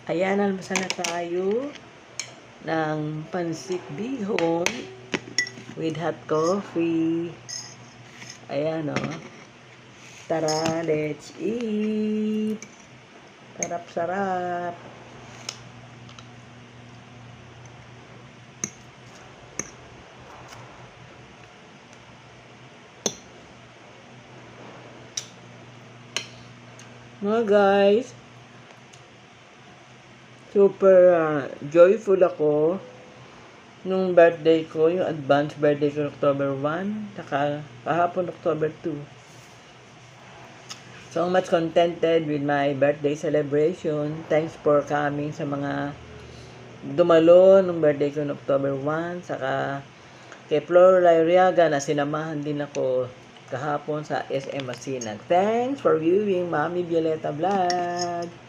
Ayan, almusal na tayo ng pansit bihon with hot coffee. Ayan, oh. Tara, let's eat. Sarap-sarap. Mga guys, super joyful ako nung birthday ko, yung advance birthday ko October 1, saka kahapon October 2. So much contented with my birthday celebration. Thanks for coming sa mga dumalo nung birthday ko noong October 1, saka kay Flor Lyriaga na sinamahan din ako kahapon sa SM Masinag. Thanks for viewing Mami Violeta Vlog.